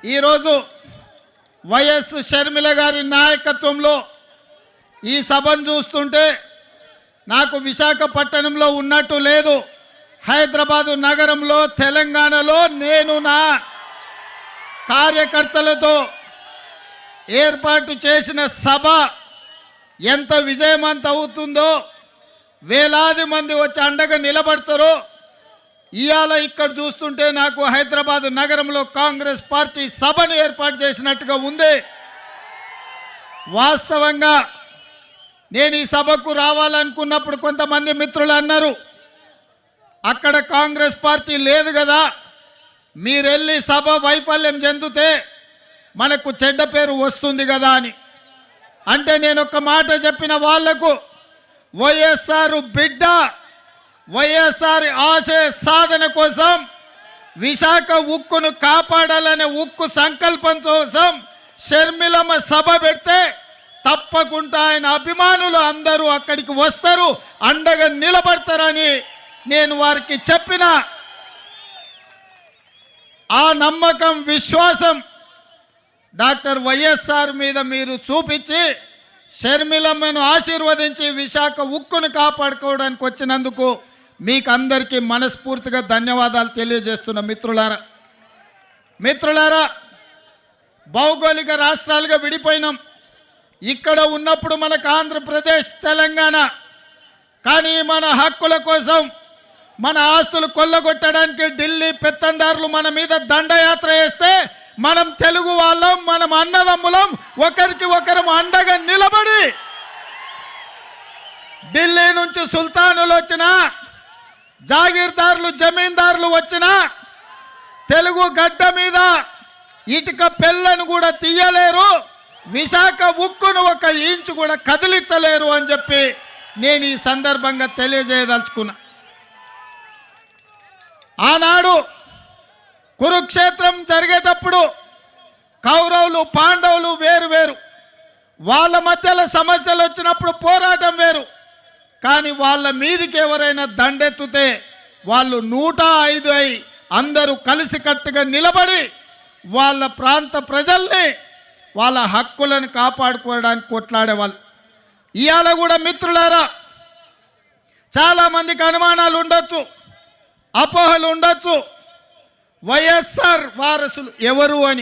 ఈరోజు వైఎస్ షర్మిల గారి నాయకత్వంలో ఈ సభను చూస్తుంటే నాకు విశాఖపట్నంలో ఉన్నట్టు లేదు. హైదరాబాదు నగరంలో తెలంగాణలో నేను నా కార్యకర్తలతో ఏర్పాటు చేసిన సభ ఎంత విజయవంతం అవుతుందో, వేలాది మంది వచ్చి అండగా నిలబడతారో ఇవాళ ఇక్కడ చూస్తుంటే నాకు హైదరాబాదు నగరంలో కాంగ్రెస్ పార్టీ సభను ఏర్పాటు చేసినట్టుగా ఉంది. వాస్తవంగా నేను ఈ సభకు రావాలనుకున్నప్పుడు కొంతమంది మిత్రులు అన్నారు, అక్కడ కాంగ్రెస్ పార్టీ లేదు కదా, మీరెళ్ళి సభ వైఫల్యం చెందితే మనకు చెడ్డ పేరు వస్తుంది కదా అని. అంటే నేను ఒక మాట చెప్పిన వాళ్లకు, వైఎస్ఆర్ బిడ్డ వైఎస్ఆర్ ఆశయ సాధన కోసం విశాఖ ఉక్కును కాపాడాలనే ఉక్కు సంకల్పం కోసం షర్మిలమ్మ సభ పెడితే తప్పకుండా ఆయన అభిమానులు అందరూ అక్కడికి వస్తారు, అండగా నిలబడతారని నేను వారికి చెప్పిన ఆ నమ్మకం విశ్వాసం డాక్టర్ వైఎస్ఆర్ మీద మీరు చూపించి షర్మిలమ్మను ఆశీర్వదించి విశాఖ ఉక్కును కాపాడుకోవడానికి వచ్చినందుకు మీకు అందరికీ మనస్ఫూర్తిగా ధన్యవాదాలు తెలియజేస్తున్న మిత్రులారా, భౌగోళిక రాష్ట్రాలుగా విడిపోయినాం. ఇక్కడ ఉన్నప్పుడు మనకు ఆంధ్రప్రదేశ్, తెలంగాణ, కానీ మన హక్కుల కోసం మన ఆస్తులు కొల్లగొట్టడానికి ఢిల్లీ పెత్తందారులు మన మీద దండయాత్ర చేస్తే మనం తెలుగు వాళ్ళం, మనం అన్నదమ్ములం, ఒకరికి ఒకరం అండగా నిలబడి ఢిల్లీ నుంచి సుల్తానులు వచ్చినా, జాగీర్దారులు, జమీందారులు వచ్చినా తెలుగు గడ్డ మీద ఇటుక పెళ్ళను కూడా తీయలేరు, విశాఖ ఉక్కును ఒక ఇంచు కూడా కదిలించలేరు అని చెప్పి నేను ఈ సందర్భంగా తెలియజేయదలుచుకున్నా. ఆనాడు కురుక్షేత్రం జరిగేటప్పుడు కౌరవులు, పాండవులు వేరు వేరు, వాళ్ళ మధ్యలో సమస్యలు వచ్చినప్పుడు పోరాటం వేరు. కానీ వాళ్ళ మీదికి ఎవరైనా దండెత్తితే వాళ్ళు 105 అయి అందరూ కలిసికట్టుగా నిలబడి వాళ్ళ ప్రాంత ప్రజల్ని, వాళ్ళ హక్కులను కాపాడుకోవడానికి కొట్లాడేవాళ్ళు. ఇవాళ కూడా మిత్రులారా, చాలామందికి అనుమానాలు ఉండొచ్చు, అపోహలు ఉండొచ్చు, వైఎస్ఆర్ వారసులు ఎవరు అని.